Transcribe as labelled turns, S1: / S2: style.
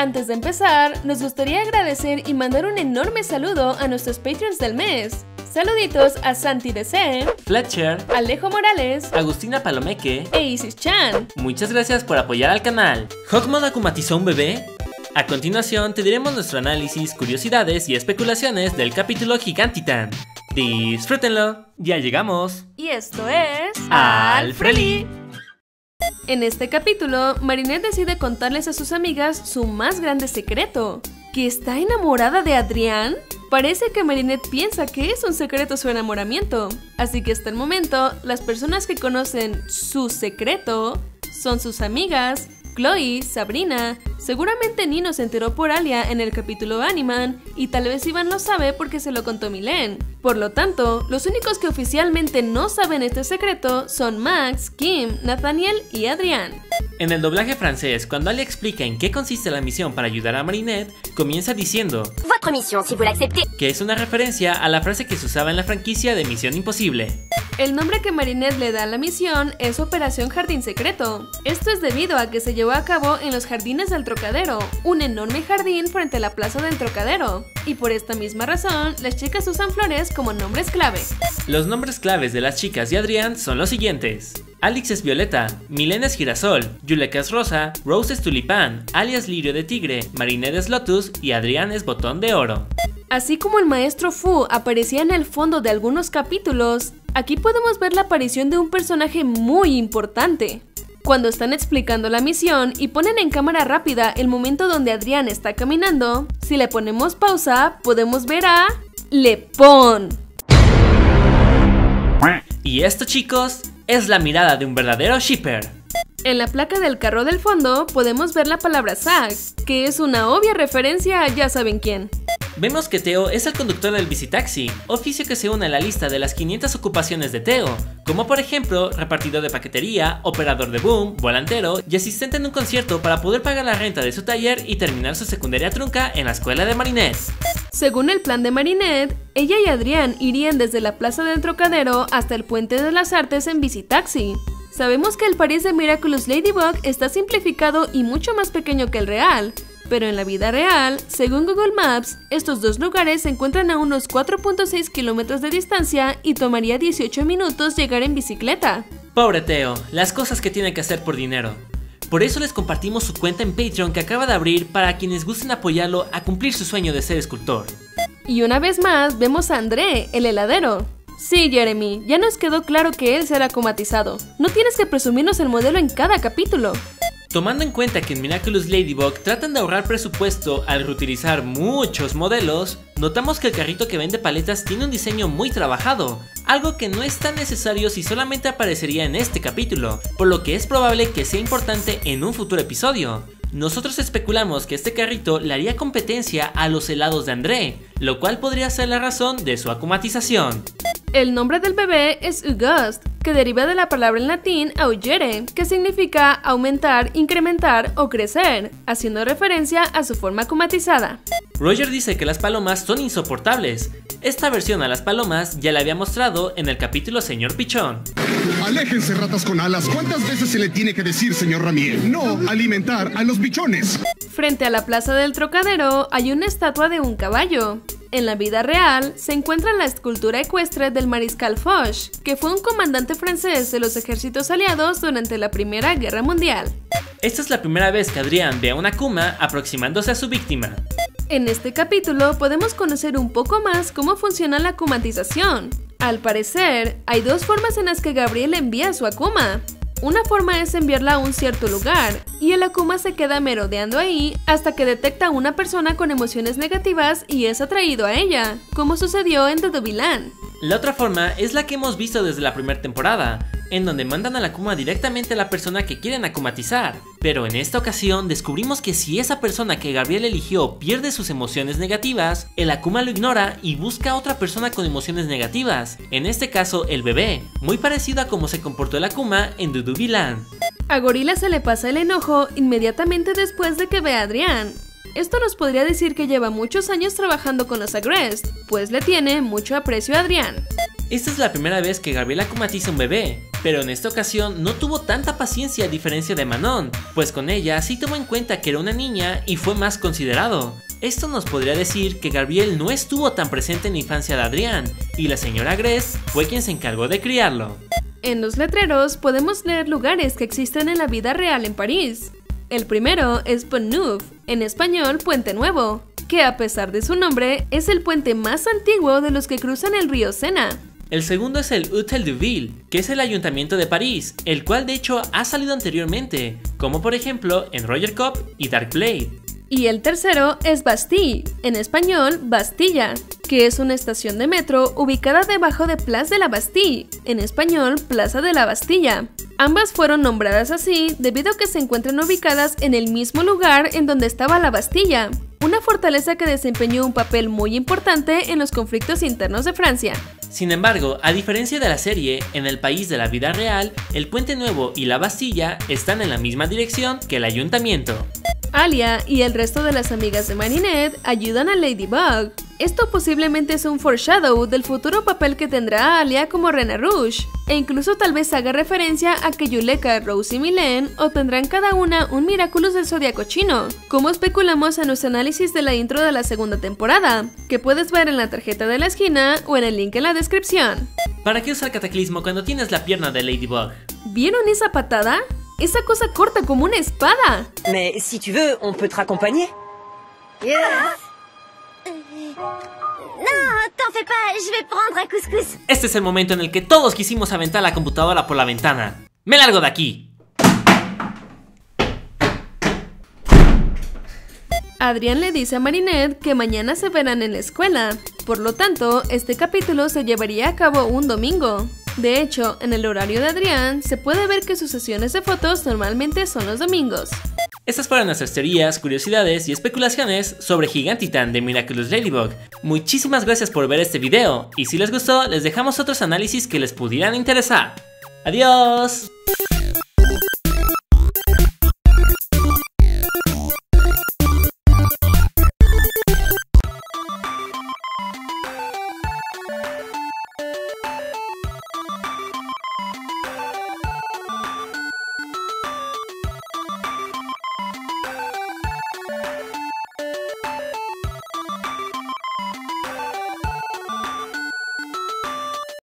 S1: Antes de empezar, nos gustaría agradecer y mandar un enorme saludo a nuestros Patreons del mes. Saluditos a Santi DC,
S2: Fletcher,
S1: Alejo Morales,
S2: Agustina Palomeque
S1: e Isis Chan.
S2: Muchas gracias por apoyar al canal. ¿Hawkmoon akumatizó un bebé? A continuación te diremos nuestro análisis, curiosidades y especulaciones del capítulo Gigantitan. Disfrútenlo, ya llegamos.
S1: Y esto es...
S2: ¡Alfreli!
S1: En este capítulo, Marinette decide contarles a sus amigas su más grande secreto. ¿Que está enamorada de Adrien? Parece que Marinette piensa que es un secreto su enamoramiento, así que hasta el momento, las personas que conocen su secreto son sus amigas, Chloe, Sabrina, seguramente Nino se enteró por Alia en el capítulo Animan, y tal vez Ivan lo sabe porque se lo contó Milen. Por lo tanto, los únicos que oficialmente no saben este secreto son Max, Kim, Nathaniel y Adrien.
S2: En el doblaje francés, cuando Alia explica en qué consiste la misión para ayudar a Marinette, comienza diciendo
S3: Votre mission, si vous l'acceptez.
S2: que es una referencia a la frase que se usaba en la franquicia de Misión Imposible.
S1: El nombre que Marinette le da a la misión es Operación Jardín Secreto. Esto es debido a que se llevó a cabo en los Jardines del Trocadero, un enorme jardín frente a la plaza del Trocadero. Y por esta misma razón, las chicas usan flores como nombres clave.
S2: Los nombres claves de las chicas y Adrien son los siguientes. Alex es violeta, Milena es girasol, Yuleka es rosa, Rose es tulipán, Alia es lirio de tigre, Marinette es lotus y Adrien es botón de oro.
S1: Así como el maestro Fu aparecía en el fondo de algunos capítulos, aquí podemos ver la aparición de un personaje muy importante. Cuando están explicando la misión y ponen en cámara rápida el momento donde Adrien está caminando, si le ponemos pausa, podemos ver a... Lepón.
S2: Y esto, chicos, es la mirada de un verdadero shipper.
S1: En la placa del carro del fondo podemos ver la palabra Zack, que es una obvia referencia a ya saben quién.
S2: Vemos que Teo es el conductor del visitaxi, oficio que se une a la lista de las 500 ocupaciones de Teo, como por ejemplo repartidor de paquetería, operador de boom, volantero y asistente en un concierto para poder pagar la renta de su taller y terminar su secundaria trunca en la escuela de Marinette.
S1: Según el plan de Marinette, ella y Adrien irían desde la plaza del Trocadero hasta el Puente de las Artes en visitaxi. Sabemos que el París de Miraculous Ladybug está simplificado y mucho más pequeño que el real, pero en la vida real, según Google Maps, estos dos lugares se encuentran a unos 4.6 kilómetros de distancia y tomaría 18 minutos llegar en bicicleta.
S2: Pobre Teo, las cosas que tiene que hacer por dinero. Por eso les compartimos su cuenta en Patreon que acaba de abrir para quienes gusten apoyarlo a cumplir su sueño de ser escultor.
S1: Y una vez más vemos a André, el heladero. Sí, Jeremy, ya nos quedó claro que él será acomatizado. No tienes que presumirnos el modelo en cada capítulo.
S2: Tomando en cuenta que en Miraculous Ladybug tratan de ahorrar presupuesto al reutilizar muchos modelos, notamos que el carrito que vende paletas tiene un diseño muy trabajado, algo que no es tan necesario si solamente aparecería en este capítulo, por lo que es probable que sea importante en un futuro episodio. Nosotros especulamos que este carrito le haría competencia a los helados de André, lo cual podría ser la razón de su acumatización.
S1: El nombre del bebé es August, que deriva de la palabra en latín augere, que significa aumentar, incrementar o crecer, haciendo referencia a su forma acumatizada.
S2: Roger dice que las palomas son insoportables. Esta versión a las palomas ya la había mostrado en el capítulo Señor Pichón.
S4: Aléjense, ratas con alas. ¿Cuántas veces se le tiene que decir, señor Ramier? No alimentar a los bichones.
S1: Frente a la plaza del Trocadero hay una estatua de un caballo. En la vida real se encuentra la escultura ecuestre del mariscal Foch, que fue un comandante francés de los ejércitos aliados durante la Primera Guerra Mundial.
S2: Esta es la primera vez que Adrien ve a una Akuma aproximándose a su víctima.
S1: En este capítulo podemos conocer un poco más cómo funciona la akumatización. Al parecer, hay dos formas en las que Gabriel envía a su Akuma. Una forma es enviarla a un cierto lugar, y el Akuma se queda merodeando ahí hasta que detecta a una persona con emociones negativas y es atraído a ella, como sucedió en The Duvillain.
S2: La otra forma es la que hemos visto desde la primera temporada, en donde mandan a la Akuma directamente a la persona que quieren akumatizar. Pero en esta ocasión descubrimos que si esa persona que Gabriel eligió pierde sus emociones negativas, el Akuma lo ignora y busca a otra persona con emociones negativas, en este caso el bebé, muy parecido a cómo se comportó el Akuma en The Duvillain.
S1: A Gorilla se le pasa el enojo inmediatamente después de que ve a Adrien. Esto nos podría decir que lleva muchos años trabajando con los Agrest, pues le tiene mucho aprecio a Adrien.
S2: Esta es la primera vez que Gabriel akumatiza un bebé, pero en esta ocasión no tuvo tanta paciencia a diferencia de Manon, pues con ella sí tomó en cuenta que era una niña y fue más considerado. Esto nos podría decir que Gabriel no estuvo tan presente en la infancia de Adrián, y la señora Gress fue quien se encargó de criarlo.
S1: En los letreros podemos leer lugares que existen en la vida real en París. El primero es Pont Neuf, en español Puente Nuevo, que a pesar de su nombre es el puente más antiguo de los que cruzan el río Sena.
S2: El segundo es el Hôtel de Ville, que es el ayuntamiento de París, el cual de hecho ha salido anteriormente, como por ejemplo en Roger Cop y Dark Blade.
S1: Y el tercero es Bastille, en español Bastilla, que es una estación de metro ubicada debajo de Place de la Bastille, en español Plaza de la Bastilla. Ambas fueron nombradas así debido a que se encuentran ubicadas en el mismo lugar en donde estaba la Bastilla, una fortaleza que desempeñó un papel muy importante en los conflictos internos de Francia.
S2: Sin embargo, a diferencia de la serie, en el país de la vida real, el Puente Nuevo y la Bastilla están en la misma dirección que el ayuntamiento.
S1: Alia y el resto de las amigas de Marinette ayudan a Ladybug. Esto posiblemente es un foreshadow del futuro papel que tendrá Alia como Reina Rouge, e incluso tal vez haga referencia a que Yuleka, Rose y Mylène obtendrán cada una un Miraculous del Zodiaco chino, como especulamos en nuestro análisis de la intro de la segunda temporada, que puedes ver en la tarjeta de la esquina o en el link en la descripción.
S2: ¿Para qué usar Cataclismo cuando tienes la pierna de Ladybug?
S1: ¿Vieron esa patada? Esa cosa corta como una espada.
S5: Mais si tu veux, on peut te raccompagner.
S3: Non, t'en fais pas, je vais prendre un couscous.
S2: Este es el momento en el que todos quisimos aventar la computadora por la ventana. ¡Me largo de aquí!
S1: Adrián le dice a Marinette que mañana se verán en la escuela, por lo tanto, este capítulo se llevaría a cabo un domingo. De hecho, en el horario de Adrián se puede ver que sus sesiones de fotos normalmente son los domingos.
S2: Estas fueron nuestras teorías, curiosidades y especulaciones sobre Gigantitan de Miraculous Ladybug. Muchísimas gracias por ver este video, y si les gustó, les dejamos otros análisis que les pudieran interesar. ¡Adiós!